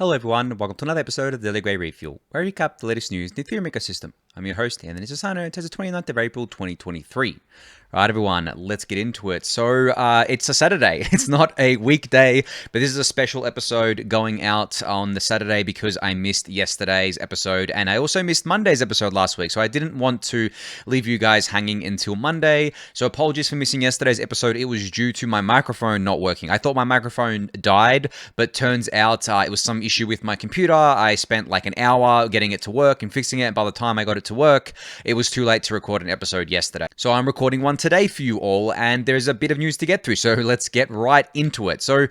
Hello everyone, welcome to another episode of Daily Gwei Refuel, where I recap the latest news in the Ethereum ecosystem. I'm your host, Anthony Sassano, and it's the 29th of April 2023. Right, everyone, let's get into it. So, it's a Saturday. It's not a weekday, but this is a special episode going out on the Saturday because I missed yesterday's episode, and I also missed Monday's episode last week, so I didn't want to leave you guys hanging until Monday. So, apologies for missing yesterday's episode. It was due to my microphone not working. I thought my microphone died, but turns out it was some issue with my computer. I spent like an hour getting it to work and fixing it, and by the time I got it to work, it was too late to record an episode yesterday. So, I'm recording one today for you all, and there's a bit of news to get through, so let's get right into it. So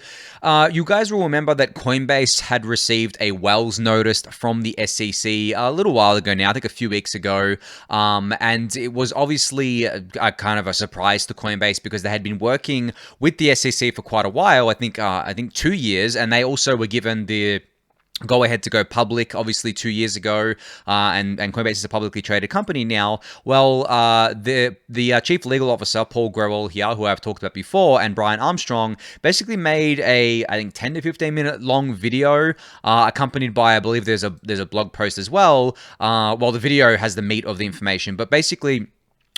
you guys will remember that Coinbase had received a Wells notice from the SEC a little while ago now, I think a few weeks ago, and it was obviously a kind of a surprise to Coinbase because they had been working with the SEC for quite a while, I think 2 years, and they also were given the go ahead to go public, obviously 2 years ago, and Coinbase is a publicly traded company now. Well, the chief legal officer, Paul Grewal here, who I've talked about before, and Brian Armstrong basically made a, I think, 10 to 15 minute long video, accompanied by, I believe there's a blog post as well. Well, the video has the meat of the information, but basically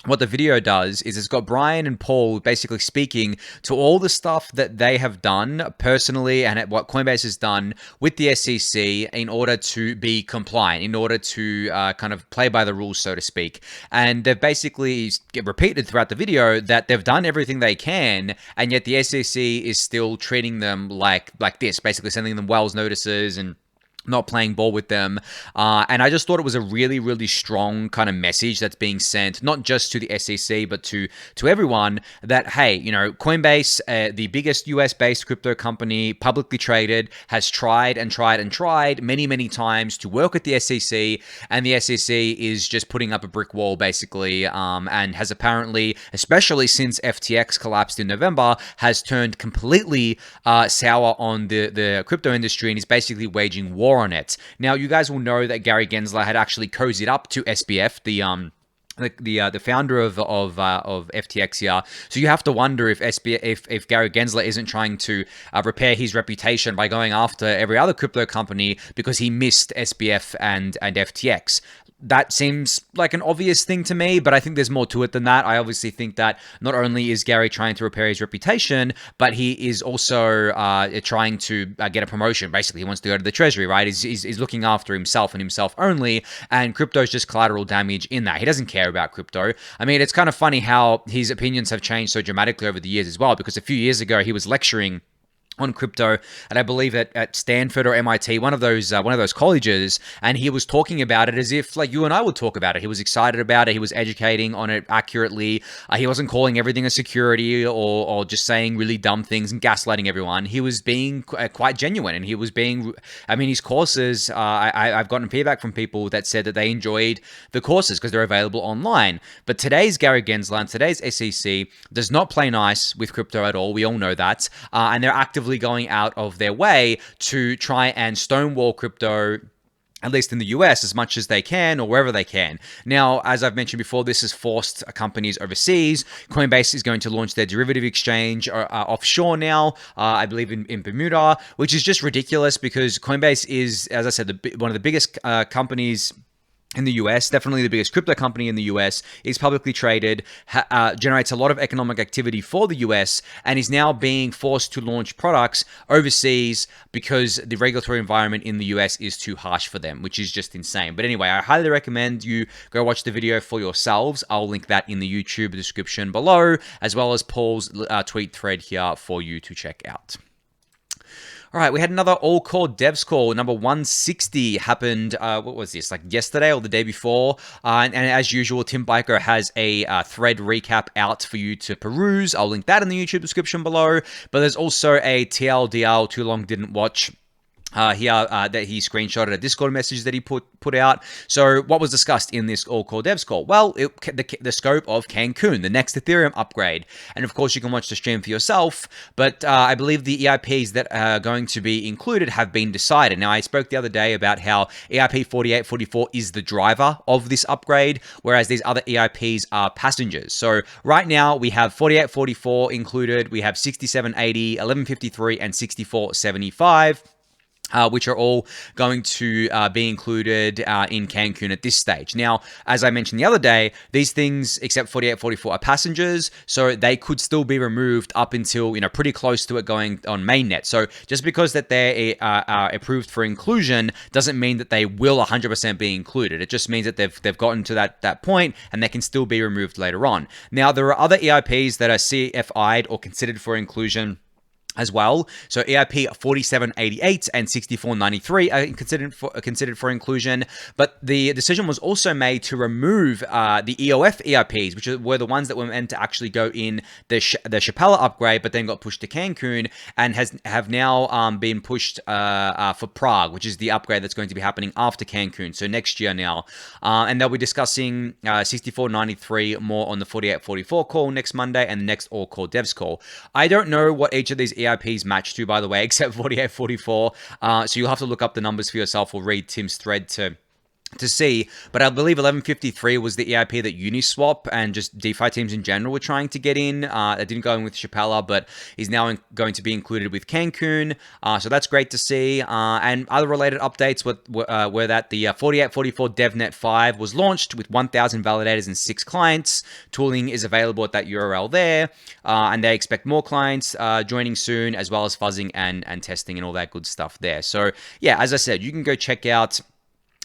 what the video does is it's got Brian and Paul basically speaking to all the stuff that they have done personally and what Coinbase has done with the SEC in order to be compliant, in order to kind of play by the rules, so to speak. And they've basically repeated throughout the video that they've done everything they can, and yet the SEC is still treating them like this, basically sending them Wells notices and not playing ball with them. And I just thought it was a really, really strong kind of message that's being sent, not just to the SEC, but to everyone that, hey, you know, Coinbase, the biggest US-based crypto company, publicly traded, has tried and tried and tried many, many times to work with the SEC, and the SEC is just putting up a brick wall, basically, and has apparently, especially since FTX collapsed in November, has turned completely sour on the crypto industry and is basically waging war on it. Now, you guys will know that Gary Gensler had actually cozied up to SBF, the founder of FTX here. So you have to wonder if if Gary Gensler isn't trying to repair his reputation by going after every other crypto company because he missed SBF and FTX. That seems like an obvious thing to me, but I think there's more to it than that. I obviously think that not only is Gary trying to repair his reputation, but he is also trying to get a promotion. Basically, he wants to go to the treasury, right? He's looking after himself and himself only, and crypto is just collateral damage in that. He doesn't care about crypto. I mean, it's kind of funny how his opinions have changed so dramatically over the years as well, because a few years ago, he was lecturing on crypto, and I believe at Stanford or MIT, one of those colleges, and he was talking about it as if like you and I would talk about it. He was excited about it. He was educating on it accurately. He wasn't calling everything a security or just saying really dumb things and gaslighting everyone. He was being quite genuine, and he was being. I mean, his courses. I've gotten feedback from people that said that they enjoyed the courses because they're available online. But today's Gary Gensler and today's SEC does not play nice with crypto at all. We all know that, and they're actively going out of their way to try and stonewall crypto, at least in the US, as much as they can or wherever they can. Now, as I've mentioned before, this has forced companies overseas. Coinbase is going to launch their derivative exchange offshore now, I believe in Bermuda, which is just ridiculous because Coinbase is, as I said, one of the biggest companies in the US, definitely the biggest crypto company in the US, is publicly traded, generates a lot of economic activity for the US, and is now being forced to launch products overseas because the regulatory environment in the US is too harsh for them, which is just insane. But anyway, I highly recommend you go watch the video for yourselves. I'll link that in the YouTube description below, as well as Paul's tweet thread here for you to check out. All right, we had another all-core devs call. Number 160 happened, what was this, like yesterday or the day before? And as usual, Tim Beiko has a thread recap out for you to peruse. I'll link that in the YouTube description below. But there's also a TLDR, too long didn't watch, here that he screenshotted a Discord message that he put out. So what was discussed in this all-core devs call? Well, the scope of Cancun, the next Ethereum upgrade. And of course, you can watch the stream for yourself, but I believe the EIPs that are going to be included have been decided. Now, I spoke the other day about how EIP 4844 is the driver of this upgrade, whereas these other EIPs are passengers. So right now, we have 4844 included, we have 6780, 1153, and 6475. which are all going to be included in Cancun at this stage. Now, as I mentioned the other day, these things, except 4844, are passengers, so they could still be removed up until, pretty close to it going on mainnet. So just because that they are approved for inclusion doesn't mean that they will 100% be included. It just means that they've gotten to that point and they can still be removed later on. Now, there are other EIPs that are CFI'd or considered for inclusion as well. So EIP 4788 and 6493 are considered for inclusion, but the decision was also made to remove the EOF EIPs, which were the ones that were meant to actually go in the Chapala upgrade, but then got pushed to Cancun and have now been pushed for Prague, which is the upgrade that's going to be happening after Cancun, so next year now. And they'll be discussing 6493 more on the 4844 call next Monday and the next all call devs call. I don't know what each of these EIPs match to, by the way, except 4844. So you'll have to look up the numbers for yourself or read Tim's thread to see, but I believe 1153 was the EIP that Uniswap and just DeFi teams in general were trying to get in. It didn't go in with Chapala, but is now going to be included with Cancun. So that's great to see. And other related updates were that the 4844 DevNet 5 was launched with 1,000 validators and 6 clients. Tooling is available at that URL there, and they expect more clients joining soon, as well as fuzzing and testing and all that good stuff there. So yeah, as I said, you can go check out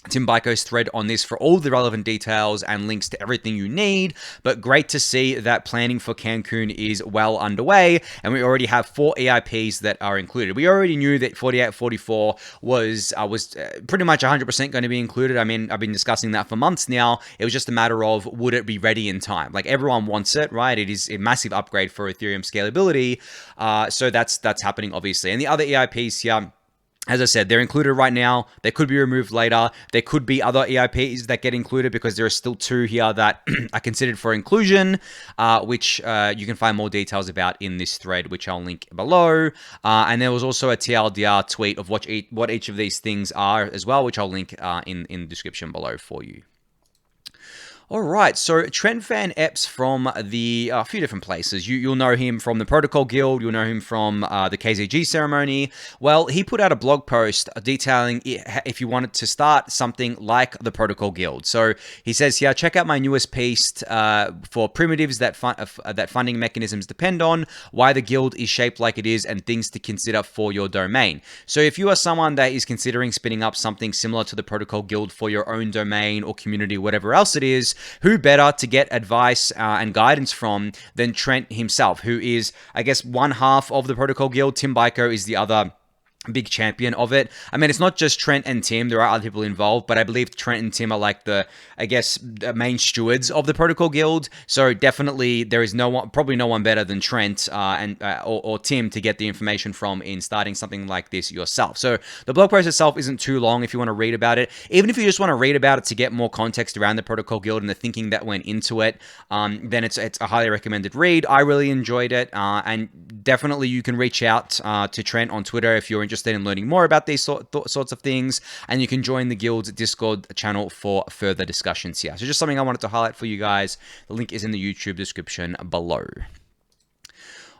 Tim Beiko's thread on this for all the relevant details and links to everything you need, but great to see that planning for Cancun is well underway, and we already have 4 EIPs that are included. We already knew that 4844 was pretty much 100% going to be included. I mean, I've been discussing that for months now. It was just a matter of, would it be ready in time? Like, everyone wants it, right? It is a massive upgrade for Ethereum scalability, so that's happening, obviously. And the other EIPs here, as I said, they're included right now. They could be removed later. There could be other EIPs that get included because there are still 2 here that are considered for inclusion, which you can find more details about in this thread, which I'll link below. And there was also a TLDR tweet of what each of these things are as well, which I'll link in the description below for you. All right, so Trent Van Epps from a few different places. You'll know him from the Protocol Guild. You'll know him from the KZG Ceremony. Well, he put out a blog post detailing if you wanted to start something like the Protocol Guild. So he says here, check out my newest piece for primitives that funding mechanisms depend on, why the guild is shaped like it is, and things to consider for your domain. So if you are someone that is considering spinning up something similar to the Protocol Guild for your own domain or community, whatever else it is, who better to get advice and guidance from than Trent himself, who is, I guess, one half of the Protocol Guild. Tim Beiko is the other big champion of it. I mean, it's not just Trent and Tim. There are other people involved, but I believe Trent and Tim are like the main stewards of the Protocol Guild. So definitely there is probably no one better than Trent or Tim to get the information from in starting something like this yourself. So the blog post itself isn't too long if you want to read about it. Even if you just want to read about it to get more context around the Protocol Guild and the thinking that went into it, then it's a highly recommended read. I really enjoyed it, and definitely you can reach out to Trent on Twitter if you're interested in learning more about these sorts of things, and you can join the Guild's Discord channel for further discussions here. So just something I wanted to highlight for you guys. The link is in the YouTube description below.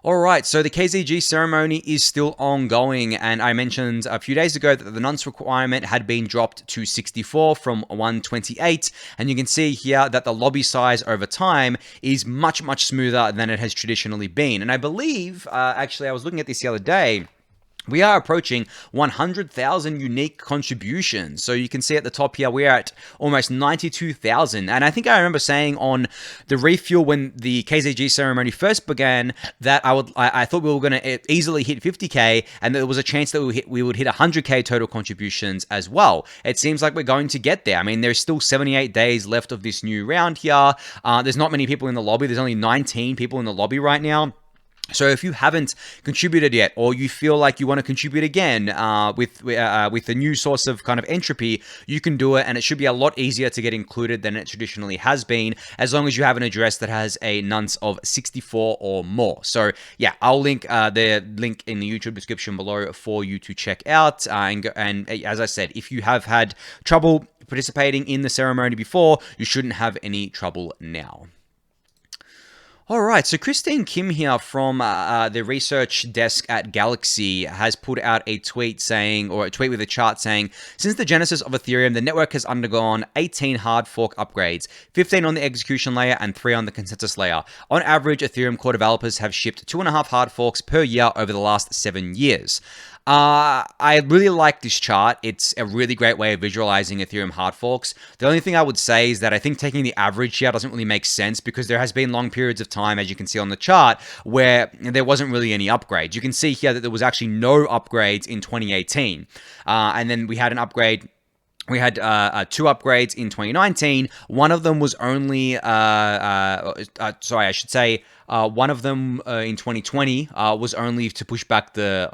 All right, so the KZG ceremony is still ongoing, and I mentioned a few days ago that the nonce requirement had been dropped to 64 from 128, and you can see here that the lobby size over time is much, much smoother than it has traditionally been. And I believe, actually, I was looking at this the other day, we are approaching 100,000 unique contributions. So you can see at the top here, we're at almost 92,000. And I think I remember saying on the refuel when the KZG ceremony first began that I thought we were going to easily hit 50K, and there was a chance that we would hit 100K total contributions as well. It seems like we're going to get there. I mean, there's still 78 days left of this new round here. There's not many people in the lobby. There's only 19 people in the lobby right now. So if you haven't contributed yet, or you feel like you want to contribute again with a new source of kind of entropy, you can do it, and it should be a lot easier to get included than it traditionally has been, as long as you have an address that has a nonce of 64 or more. So yeah, I'll link the link in the YouTube description below for you to check out. And as I said, if you have had trouble participating in the ceremony before, you shouldn't have any trouble now. All right, so Christine Kim here from the research desk at Galaxy has put out a tweet saying, or a tweet with a chart saying, since the genesis of Ethereum, the network has undergone 18 hard fork upgrades, 15 on the execution layer and 3 on the consensus layer. On average, Ethereum core developers have shipped 2.5 hard forks per year over the last 7 years. I really like this chart. It's a really great way of visualizing Ethereum hard forks. The only thing I would say is that I think taking the average here doesn't really make sense because there has been long periods of time, as you can see on the chart, where there wasn't really any upgrades. You can see here that there was actually no upgrades in 2018. And then we had an upgrade. We had 2 upgrades in 2019. One of them was only, one of them in 2020 was only to push back the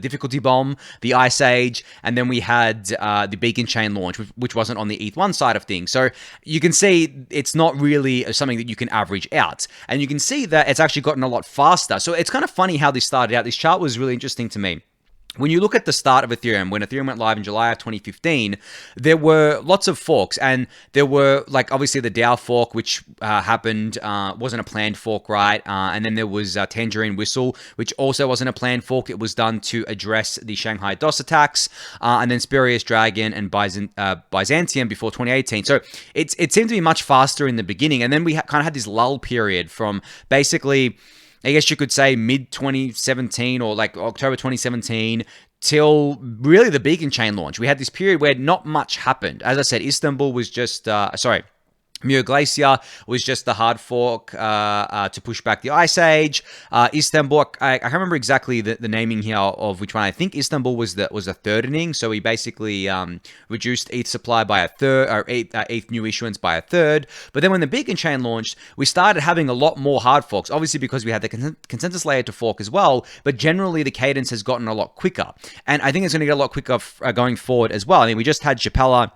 difficulty bomb, the Ice Age, and then we had the Beacon Chain launch, which wasn't on the ETH1 side of things. So you can see it's not really something that you can average out, and you can see that it's actually gotten a lot faster. So it's kind of funny how this started out. This chart was really interesting to me. When you look at the start of Ethereum, when Ethereum went live in July of 2015, there were lots of forks, and there were, like, obviously the DAO fork, which happened, wasn't a planned fork, right? And then there was Tangerine Whistle, which also wasn't a planned fork. It was done to address the Shanghai DOS attacks, and then Spurious Dragon and Byzantium before 2018. So it seemed to be much faster in the beginning, and then we kind of had this lull period from basically, I guess you could say, mid-2017 or like October 2017 till really the Beacon Chain launch. We had this period where not much happened. As I said, Istanbul was just, Muir Glacier was just the hard fork to push back the Ice Age. Istanbul, I can't remember exactly the naming here of which one. I think Istanbul was the thirdening. So we basically reduced ETH supply by a third, or ETH new issuance by a third. But then when the Beacon Chain launched, we started having a lot more hard forks, obviously because we had the consensus layer to fork as well. But generally, the cadence has gotten a lot quicker. And I think it's going to get a lot quicker going forward as well. I mean, we just had Chapala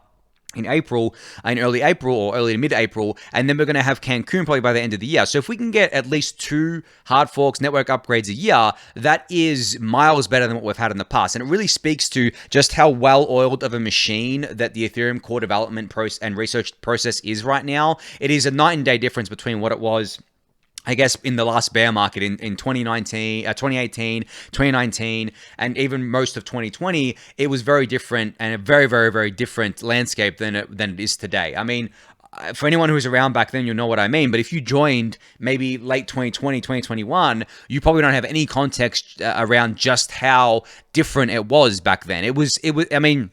in early April or early to mid-April, and then we're going to have Cancun probably by the end of the year. So if we can get at least 2 hard forks, network upgrades a year, that is miles better than what we've had in the past. And it really speaks to just how well-oiled of a machine that the Ethereum core development process and research process is right now. It is a night and day difference between what it was, I guess, in the last bear market in 2018, 2019, and even most of 2020. It was very different, and a very, very, very different landscape than it is today. I mean, for anyone who was around back then, you'll know what I mean. But if you joined maybe late 2020, 2021, you probably don't have any context around just how different it was back then. It was. I mean,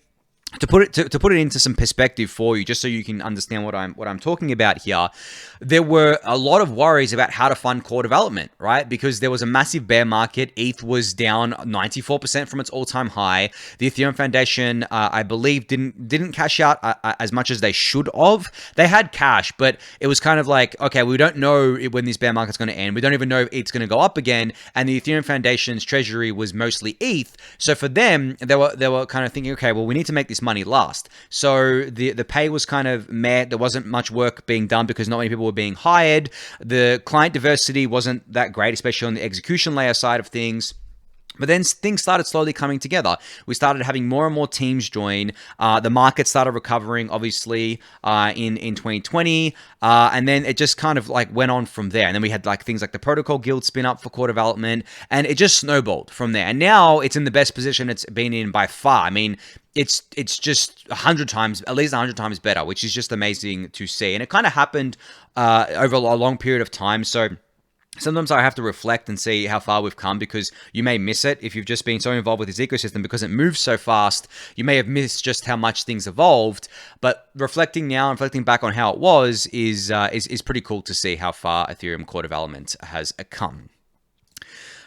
to put it into some perspective for you, just so you can understand what I'm talking about here, there were a lot of worries about how to fund core development, right? Because there was a massive bear market. ETH was down 94% from its all-time high. The Ethereum Foundation, I believe, didn't cash out as much as they should have. They had cash, but it was kind of like, okay, we don't know when this bear market's going to end. We don't even know if it's going to go up again. And the Ethereum Foundation's treasury was mostly ETH. So for them, they were kind of thinking, okay, well, we need to make this money last. So the pay was kind of meh. There wasn't much work being done because not many people were being hired. The client diversity wasn't that great, especially on the execution layer side of things. But then things started slowly coming together. We started having more and more teams join. The market started recovering, obviously, in 2020. And then it just kind of like went on from there. And then we had like things like the Protocol Guild spin up for core development. And it just snowballed from there. And now it's in the best position it's been in by far. I mean, it's just 100 times, at least 100 times better, which is just amazing to see. And it kind of happened over a long period of time. So sometimes I have to reflect and see how far we've come, because you may miss it if you've just been so involved with this ecosystem because it moves so fast. You may have missed just how much things evolved, but reflecting back on how it was is pretty cool to see how far Ethereum core development has come.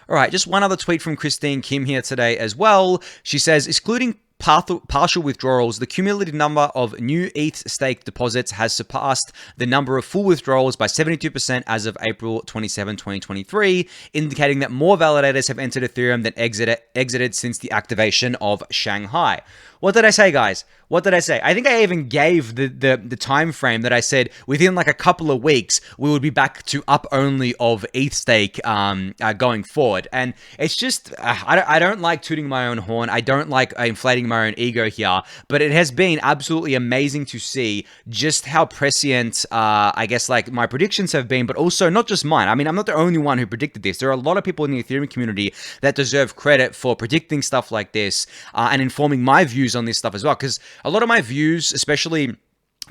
All right, just one other tweet from Christine Kim here today as well. She says, excluding partial withdrawals, the cumulative number of new ETH stake deposits has surpassed the number of full withdrawals by 72% as of April 27, 2023, indicating that more validators have entered Ethereum than exited since the activation of Shanghai. What did I say, guys? What did I say? I think I even gave the time frame that I said within like a couple of weeks we would be back to up only of ETH stake going forward. And it's just I don't like tooting my own horn. I don't like inflating tooting my own ego here, but it has been absolutely amazing to see just how prescient, I guess, like my predictions have been, but also not just mine. I mean, I'm not the only one who predicted this. There are a lot of people in the Ethereum community that deserve credit for predicting stuff like this and informing my views on this stuff as well, because a lot of my views, especially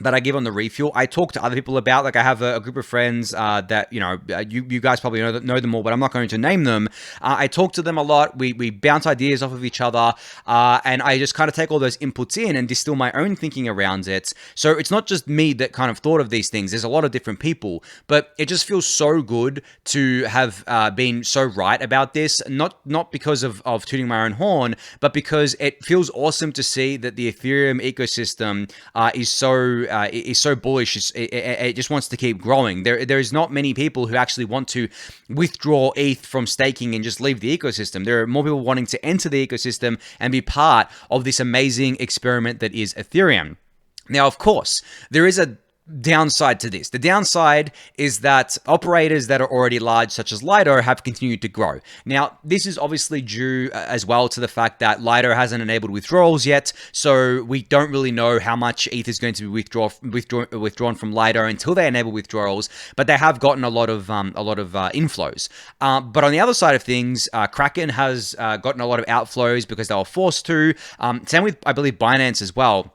that I give on the refuel, I talk to other people about. Like I have a group of friends that, you know, you guys probably know them all, but I'm not going to name them. I talk to them a lot. We bounce ideas off of each other, and I just kind of take all those inputs in and distill my own thinking around it. So it's not just me that kind of thought of these things. There's a lot of different people, but it just feels so good to have been so right about this. Not because of tooting my own horn, but because it feels awesome to see that the Ethereum ecosystem is so bullish. It just wants to keep growing. There's not many people who actually want to withdraw ETH from staking and just leave the ecosystem. There are more people wanting to enter the ecosystem and be part of this amazing experiment that is Ethereum. Now, of course, there is a downside to this. The downside is that operators that are already large, such as Lido, have continued to grow. Now, this is obviously due as well to the fact that Lido hasn't enabled withdrawals yet, so we don't really know how much ETH is going to be withdrawn from Lido until they enable withdrawals, but they have gotten a lot of inflows. But on the other side of things, Kraken has gotten a lot of outflows because they were forced to. Same with, I believe, Binance as well.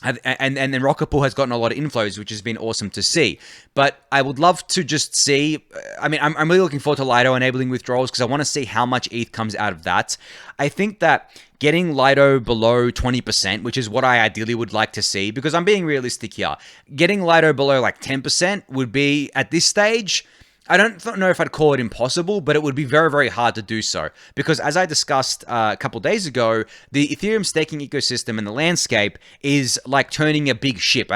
And then Rocket Pool has gotten a lot of inflows, which has been awesome to see. But I would love to just see, I mean, I'm really looking forward to Lido enabling withdrawals because I want to see how much ETH comes out of that. I think that getting Lido below 20%, which is what I ideally would like to see, because I'm being realistic here, getting Lido below like 10% would be, at this stage, I don't know if I'd call it impossible, but it would be very, very hard to do so. Because as I discussed a couple days ago, the Ethereum staking ecosystem and the landscape is like turning a big ship.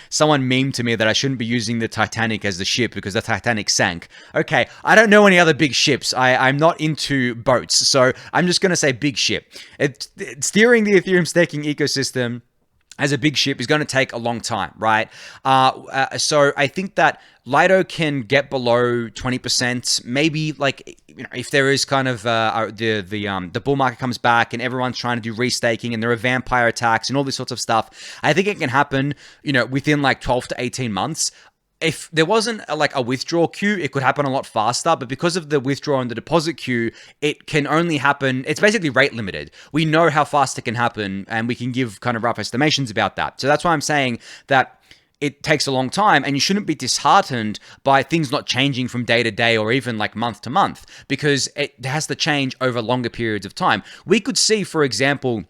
Someone memed to me that I shouldn't be using the Titanic as the ship because the Titanic sank. Okay, I don't know any other big ships. I'm not into boats, so I'm just going to say big ship. Steering the Ethereum staking ecosystem as a big ship is going to take a long time, right? So I think that Lido can get below 20%, maybe like, you know, if there is kind of the bull market comes back and everyone's trying to do restaking and there are vampire attacks and all this sorts of stuff. I think it can happen, you know, within like 12 to 18 months. If there wasn't like a withdrawal queue, it could happen a lot faster, but because of the withdrawal and the deposit queue, it can only happen, it's basically rate limited. We know how fast it can happen and we can give kind of rough estimations about that. So that's why I'm saying that it takes a long time and you shouldn't be disheartened by things not changing from day to day or even like month to month, because it has to change over longer periods of time. We could see, for example,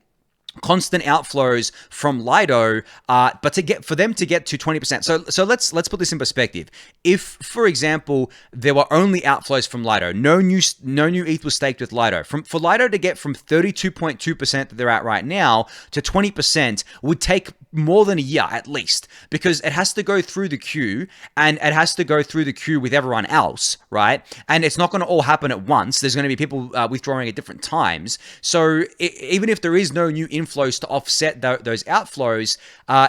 constant outflows from Lido, but for them to get to 20%. So let's put this in perspective. If, for example, there were only outflows from Lido, no new ETH was staked with Lido. For Lido to get from 32.2% that they're at right now to 20% would take more than a year at least, because it has to go through the queue and it has to go through the queue with everyone else, right? And it's not going to all happen at once. There's going to be people withdrawing at different times. So even if there is no new inflows to offset those outflows,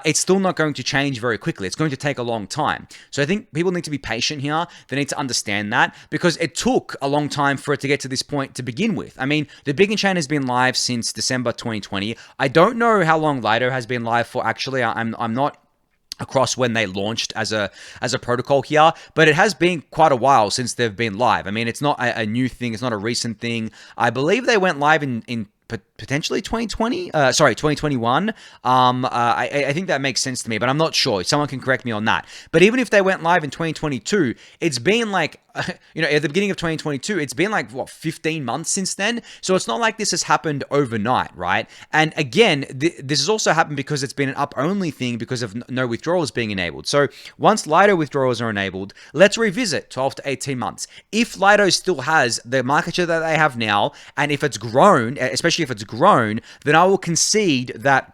it's still not going to change very quickly. It's going to take a long time. So I think people need to be patient here. They need to understand that, because it took a long time for it to get to this point to begin with. I mean, the Big Chain has been live since December 2020. I don't know how long Lido has been live for. Actually, I'm not across when they launched as a protocol here, but it has been quite a while since they've been live. I mean, it's not a new thing. It's not a recent thing. I believe they went live in potentially 2021. I think that makes sense to me, but I'm not sure. Someone can correct me on that. But even if they went live in 2022, it's been like, you know, at the beginning of 2022, it's been like, what, 15 months since then? So it's not like this has happened overnight, right? And again, this has also happened because it's been an up-only thing because of no withdrawals being enabled. So once Lido withdrawals are enabled, let's revisit 12 to 18 months. If Lido still has the market share that they have now, and if it's grown, especially if it's grown, then I will concede that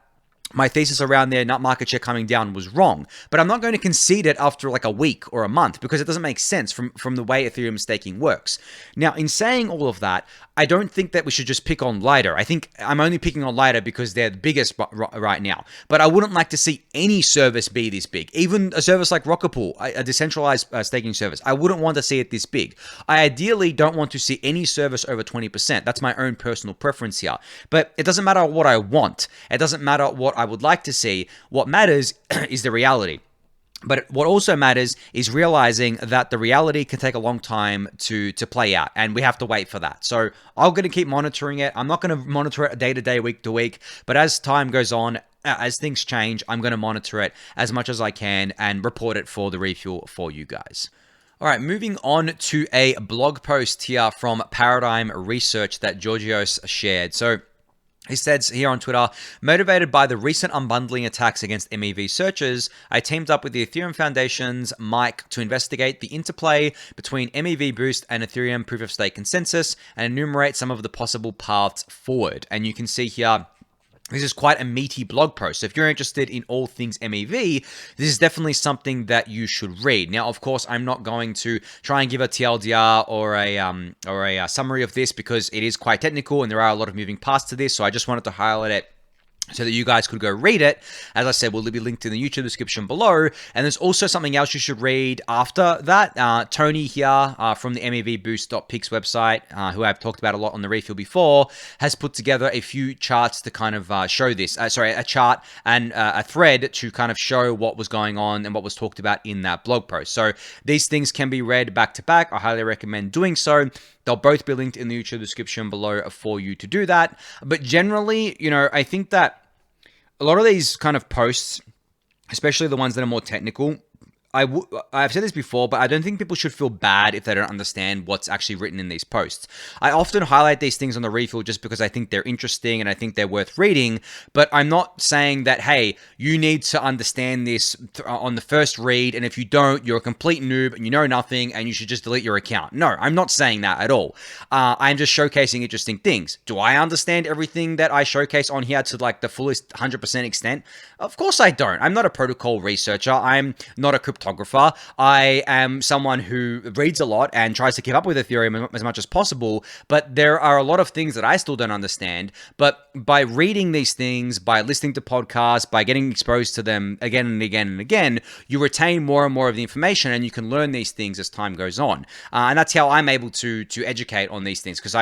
my thesis around their nut market share coming down was wrong. But I'm not going to concede it after like a week or a month, because it doesn't make sense from the way Ethereum staking works. Now, in saying all of that, I don't think that we should just pick on Lido. I think I'm only picking on Lido because they're the biggest right now. But I wouldn't like to see any service be this big. Even a service like Rocket Pool, a decentralized staking service, I wouldn't want to see it this big. I ideally don't want to see any service over 20%. That's my own personal preference here. But it doesn't matter what I want. It doesn't matter what I would like to see. What matters is the reality. But what also matters is realizing that the reality can take a long time to play out, and we have to wait for that. So I'm going to keep monitoring it. I'm not going to monitor it day to day, week to week, but as time goes on, as things change, I'm going to monitor it as much as I can and report it for the refuel for you guys. All right, moving on to a blog post here from Paradigm Research that Georgios shared. So he says here on Twitter, motivated by the recent unbundling attacks against MEV searches, I teamed up with the Ethereum Foundation's Mike to investigate the interplay between MEV Boost and Ethereum Proof of Stake consensus and enumerate some of the possible paths forward. And you can see here, this is quite a meaty blog post. So if you're interested in all things MEV, this is definitely something that you should read. Now, of course, I'm not going to try and give a TLDR or a summary of this because it is quite technical and there are a lot of moving parts to this. So I just wanted to highlight it so that you guys could go read it. As I said, will be linked in the YouTube description below. And there's also something else you should read after that. Tony here from the MEVBoost.pix website, who I've talked about a lot on the refuel before, has put together a few charts to kind of show this. A chart and a thread to kind of show what was going on and what was talked about in that blog post. So these things can be read back to back. I highly recommend doing so. They'll both be linked in the YouTube description below for you to do that. But generally, I think that a lot of these kind of posts, especially the ones that are more technical, I've said this before, but I don't think people should feel bad if they don't understand what's actually written in these posts. I often highlight these things on the refuel just because I think they're interesting and I think they're worth reading, but I'm not saying that, hey, you need to understand this on the first read, and if you don't, you're a complete noob and you know nothing and you should just delete your account. No, I'm not saying that at all. I'm just showcasing interesting things. Do I understand everything that I showcase on here to like the fullest 100% extent? Of course I don't. I'm not a protocol researcher. I'm not a cryptographer. I am someone who reads a lot and tries to keep up with Ethereum as much as possible, but there are a lot of things that I still don't understand. But by reading these things, by listening to podcasts, by getting exposed to them again and again and again, you retain more and more of the information and you can learn these things as time goes on. And that's how I'm able to educate on these things, because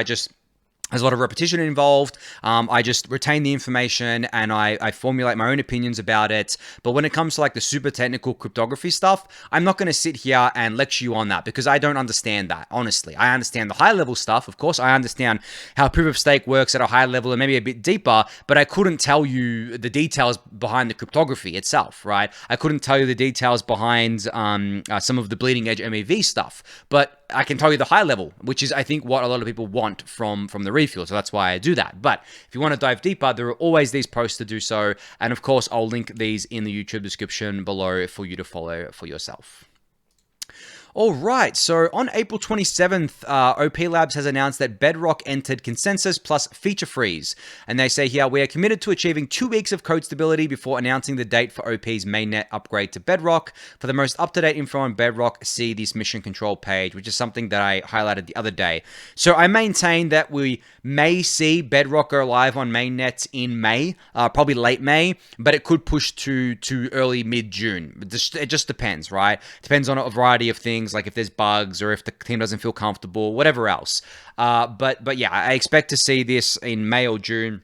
there's a lot of repetition involved. I just retain the information and I formulate my own opinions about it. But when it comes to like the super technical cryptography stuff, I'm not going to sit here and lecture you on that because I don't understand that, honestly. I understand the high level stuff. Of course, I understand how proof of stake works at a high level and maybe a bit deeper, but I couldn't tell you the details behind the cryptography itself, right? I couldn't tell you the details behind some of the bleeding edge MEV stuff, but I can tell you the high level, which is, I think, what a lot of people want from the refuel. So that's why I do that. But if you want to dive deeper, there are always these posts to do so. And of course, I'll link these in the YouTube description below for you to follow for yourself. All right, so on April 27th, OP Labs has announced that Bedrock entered consensus plus feature freeze. And they say here, we are committed to achieving 2 weeks of code stability before announcing the date for OP's mainnet upgrade to Bedrock. For the most up-to-date info on Bedrock, see this mission control page, which is something that I highlighted the other day. So I maintain that we may see Bedrock go live on mainnet in May, probably late May, but it could push to early mid-June. It just depends, right? Depends on a variety of things, like if there's bugs or if the team doesn't feel comfortable, whatever else. But yeah, I expect to see this in May or June.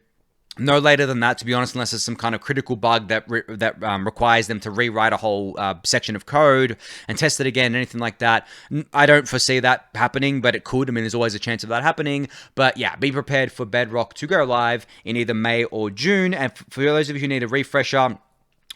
No later than that, to be honest, unless there's some kind of critical bug that requires them to rewrite a whole section of code and test it again, anything like that. I don't foresee that happening, but it could. I mean, there's always a chance of that happening. But yeah, be prepared for Bedrock to go live in either May or June. And for those of you who need a refresher on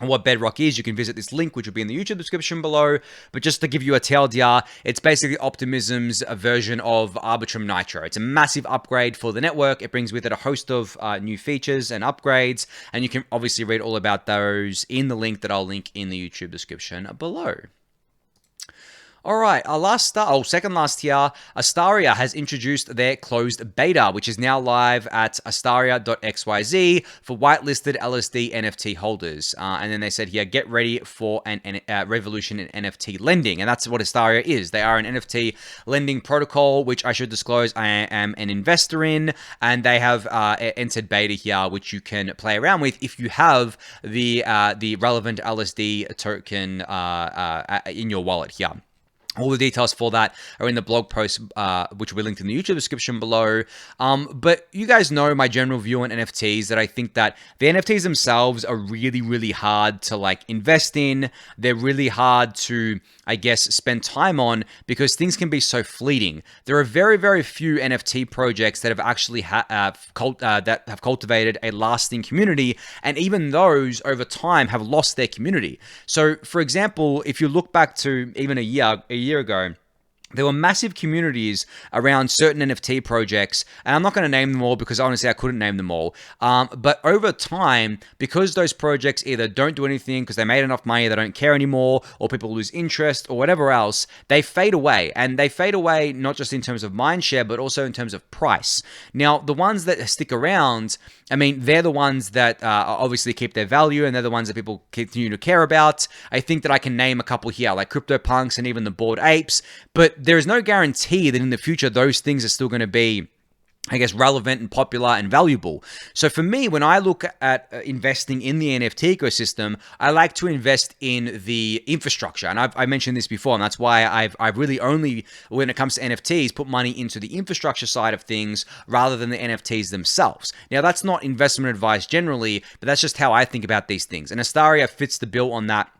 what Bedrock is, you can visit this link, which will be in the YouTube description below. But just to give you a TLDR, it's basically Optimism's version of Arbitrum Nitro. It's a massive upgrade for the network. It brings with it a host of new features and upgrades, and you can obviously read all about those in the link that I'll link in the YouTube description below. All right, second last year, Astaria has introduced their closed beta, which is now live at astaria.xyz for whitelisted LSD NFT holders. And then they said here, get ready for an revolution in NFT lending. And that's what Astaria is. They are an NFT lending protocol, which I should disclose I am an investor in. And they have entered beta here, which you can play around with if you have the relevant LSD token in your wallet here. All the details for that are in the blog post, which will be linked in the YouTube description below. But you guys know my general view on NFTs, that I think that the NFTs themselves are really, really hard to like invest in. They're really hard to, I guess, spend time on because things can be so fleeting. There are very, very few NFT projects that have actually that have cultivated a lasting community, and even those over time have lost their community. So, for example, if you look back to even a year ago, there were massive communities around certain NFT projects, and I'm not going to name them all because honestly I couldn't name them all. But over time, because those projects either don't do anything because they made enough money, they don't care anymore, or people lose interest or whatever else, they fade away. And they fade away not just in terms of mindshare, but also in terms of price. Now, the ones that stick around, I mean, they're the ones that obviously keep their value, and they're the ones that people continue to care about. I think that I can name a couple here, like CryptoPunks and even the Bored Apes, but there is no guarantee that in the future those things are still going to be, I guess, relevant and popular and valuable. So for me, when I look at investing in the NFT ecosystem, I like to invest in the infrastructure. And I mentioned this before, and that's why I've really only, when it comes to NFTs, put money into the infrastructure side of things rather than the NFTs themselves. Now, that's not investment advice generally, but that's just how I think about these things. And Astaria fits the bill on that,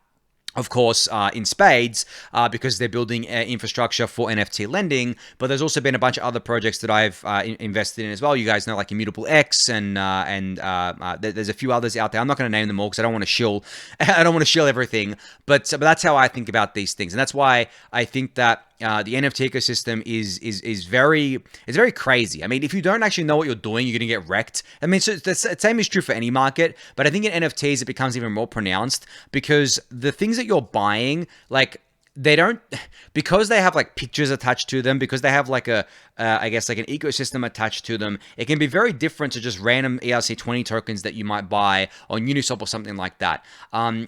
of course, in spades, because they're building infrastructure for NFT lending. But there's also been a bunch of other projects that I've invested in as well. You guys know, like Immutable X, and there's a few others out there. I'm not going to name them all because I don't want to shill. I don't want to shill everything. But that's how I think about these things, and that's why I think that the NFT ecosystem is very crazy. I mean, if you don't actually know what you're doing, you're going to get wrecked. I mean, so the same is true for any market, but I think in NFTs it becomes even more pronounced because the things that you're buying, like, they don't, because they have like pictures attached to them, because they have like I guess like an ecosystem attached to them, it can be very different to just random ERC20 tokens that you might buy on Uniswap or something like that.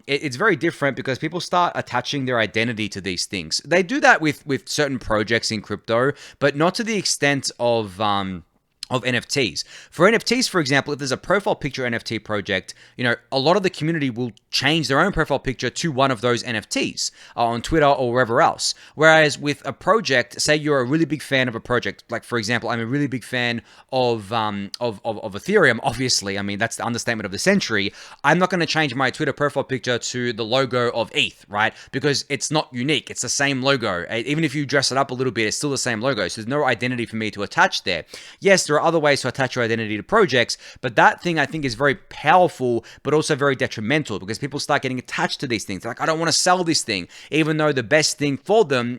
It's very different because people start attaching their identity to these things. They do that with certain projects in crypto, but not to the extent of NFTs. For NFTs, for example, if there's a profile picture NFT project, you know, a lot of the community will change their own profile picture to one of those NFTs on Twitter or wherever else. Whereas with a project, say you're a really big fan of a project, like for example, I'm a really big fan of Ethereum. Obviously, I mean, that's the understatement of the century. I'm not going to change my Twitter profile picture to the logo of ETH, right? Because it's not unique. It's the same logo. Even if you dress it up a little bit, it's still the same logo. So there's no identity for me to attach there. Yes, there are other ways to attach your identity to projects, but that thing I think is very powerful, but also very detrimental because people start getting attached to these things. They're like, I don't want to sell this thing, even though the best thing for them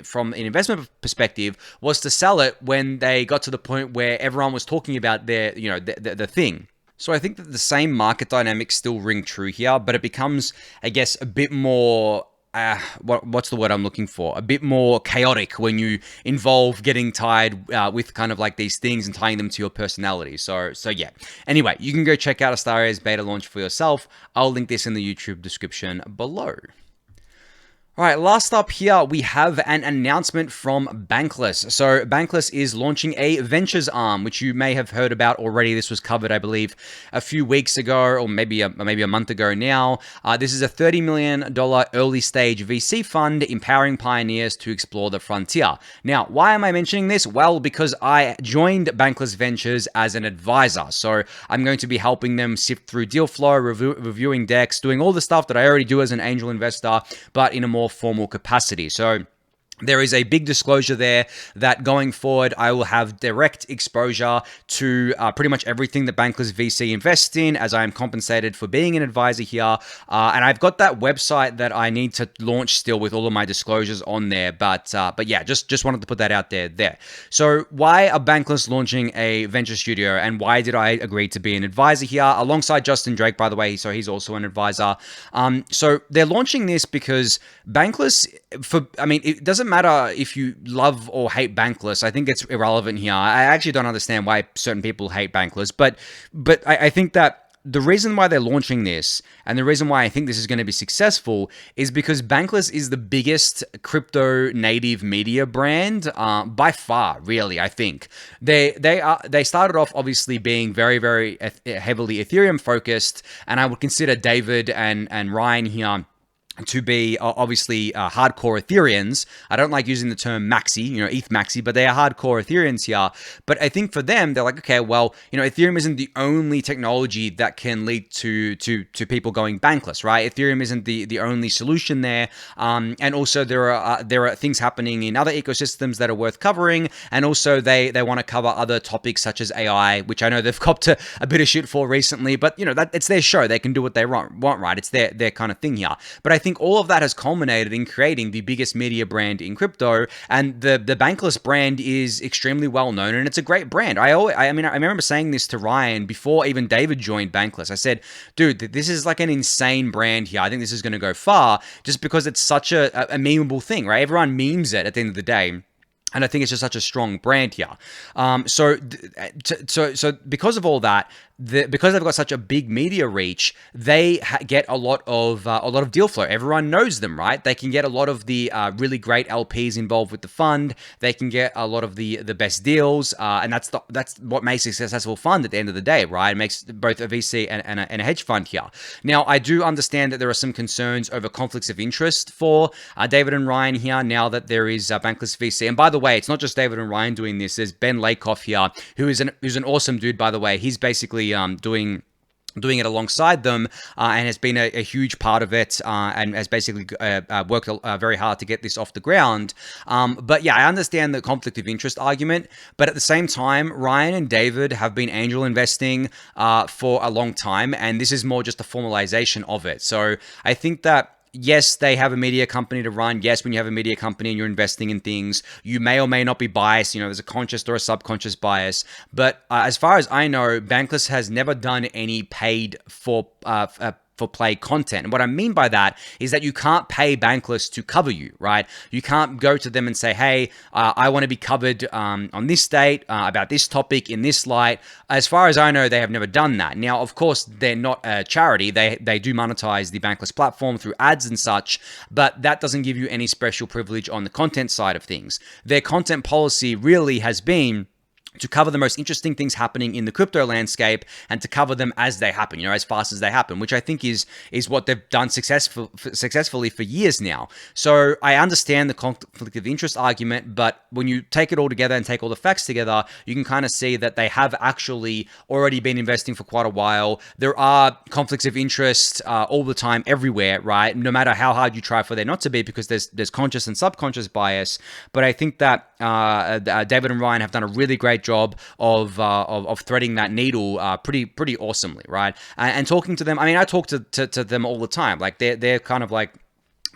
from an investment perspective was to sell it when they got to the point where everyone was talking about their, you know, the thing. So I think that the same market dynamics still ring true here, but it becomes, I guess, a bit more what's the word I'm looking for? A bit more chaotic when you involve getting tied with kind of like these things and tying them to your personality. So yeah. Anyway, you can go check out Astaria's beta launch for yourself. I'll link this in the YouTube description below. All right, last up here, we have an announcement from Bankless. So Bankless is launching a ventures arm, which you may have heard about already. This was covered, I believe, a few weeks ago, or maybe a month ago now. This is a $30 million early stage VC fund empowering pioneers to explore the frontier. Now, why am I mentioning this? Well, because I joined Bankless Ventures as an advisor. So I'm going to be helping them sift through deal flow, reviewing decks, doing all the stuff that I already do as an angel investor, but in a more formal capacity. So there is a big disclosure there that going forward, I will have direct exposure to pretty much everything that Bankless VC invests in, as I am compensated for being an advisor here. And I've got that website that I need to launch still with all of my disclosures on there. But yeah, just wanted to put that out there. So why are Bankless launching a venture studio, and why did I agree to be an advisor here alongside Justin Drake, by the way? So he's also an advisor. So they're launching this because Bankless, it doesn't doesn't matter if you love or hate Bankless. I think it's irrelevant here. I actually don't understand why certain people hate Bankless, but I think that the reason why they're launching this and the reason why I think this is going to be successful is because Bankless is the biggest crypto native media brand by far, really. I think they started off obviously being very heavily Ethereum focused, and I would consider David and Ryan here to be obviously hardcore Ethereans. I don't like using the term maxi, ETH maxi, but they are hardcore Ethereans here. But I think for them, they're like, okay, well, Ethereum isn't the only technology that can lead to people going bankless, right? Ethereum isn't the only solution there. And also there are things happening in other ecosystems that are worth covering. And also they want to cover other topics such as AI, which I know they've copped a bit of shit for recently, but that it's their show. They can do what they want, right? It's their kind of thing here. But I think all of that has culminated in creating the biggest media brand in crypto, and the Bankless brand is extremely well known, and it's a great brand. I remember saying this to Ryan before even David joined Bankless. I said, dude, this is like an insane brand here. I think this is going to go far just because it's such a memeable thing, right? Everyone memes it at the end of the day. And I think it's just such a strong brand here. So because of all that, because they've got such a big media reach, they get a lot of deal flow. Everyone knows them, right? They can get a lot of the really great LPs involved with the fund. They can get a lot of the best deals, and that's what makes a successful fund at the end of the day, right? It makes both a VC and a hedge fund here. Now, I do understand that there are some concerns over conflicts of interest for David and Ryan here. Now that there is Bankless VC, and by the way, it's not just David and Ryan doing this. There's Ben Lakoff here, who's an awesome dude, by the way. He's basically doing it alongside them and has been a huge part of it and has basically worked very hard to get this off the ground. But yeah, I understand the conflict of interest argument, but at the same time, Ryan and David have been angel investing for a long time, and this is more just a formalization of it. So I think that yes, they have a media company to run. Yes, when you have a media company and you're investing in things, you may or may not be biased. There's a conscious or a subconscious bias. But as far as I know, Bankless has never done any paid for play content. And what I mean by that is that you can't pay Bankless to cover you, right? You can't go to them and say, hey, I want to be covered on this date about this topic in this light. As far as I know, they have never done that. Now, of course, they're not a charity. They do monetize the Bankless platform through ads and such, but that doesn't give you any special privilege on the content side of things. Their content policy really has been to cover the most interesting things happening in the crypto landscape and to cover them as they happen, as fast as they happen, which I think is what they've done successfully for years now. So I understand the conflict of interest argument, but when you take it all together and take all the facts together, you can kind of see that they have actually already been investing for quite a while. There are conflicts of interest all the time, everywhere, right? No matter how hard you try for there not to be, because there's conscious and subconscious bias. But I think that David and Ryan have done a really great job of threading that needle pretty awesomely, right? And talking to them, I talk to them all the time. Like they're kind of like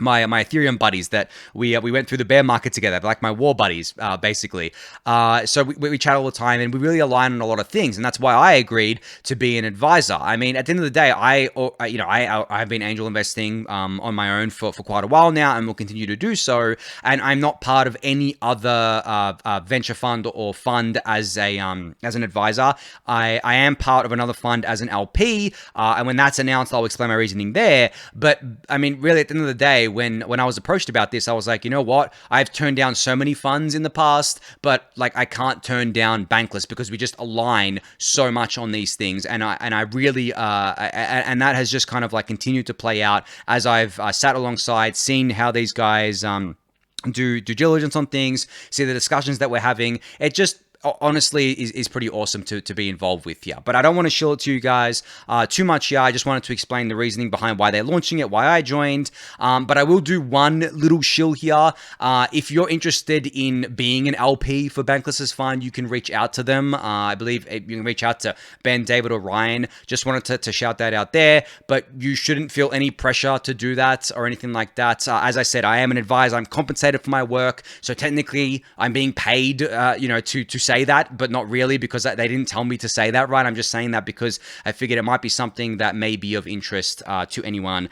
my Ethereum buddies that we went through the bear market together, like my war buddies, basically. So we chat all the time, and we really align on a lot of things, and that's why I agreed to be an advisor. At the end of the day, I've been angel investing on my own for quite a while now, and will continue to do so. And I'm not part of any other venture fund or fund as an advisor. I am part of another fund as an LP, and when that's announced, I'll explain my reasoning there. But really, at the end of the day, when I was approached about this, I was like, you know what? I've turned down so many funds in the past, but like I can't turn down Bankless because we just align so much on these things, and I really and that has just kind of like continued to play out as I've sat alongside, seen how these guys do due diligence on things, see the discussions that we're having. It just honestly is pretty awesome to be involved with here. But I don't want to shill it to you guys too much here. I just wanted to explain the reasoning behind why they're launching it, why I joined. But I will do one little shill here. If you're interested in being an LP for Bankless's fund, you can reach out to them. I believe you can reach out to Ben, David, or Ryan. Just wanted to shout that out there. But you shouldn't feel any pressure to do that or anything like that. As I said, I am an advisor. I'm compensated for my work. So technically, I'm being paid, to say that, but not really, because they didn't tell me to say that, right? I'm just saying that because I figured it might be something that may be of interest to anyone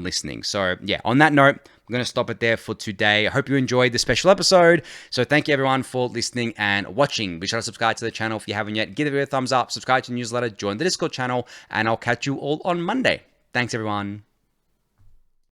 listening. So yeah, on that note, I'm going to stop it there for today. I hope you enjoyed the special episode. So thank you everyone for listening and watching. Be sure to subscribe to the channel if you haven't yet. Give the video a thumbs up, subscribe to the newsletter, join the Discord channel, and I'll catch you all on Monday. Thanks everyone.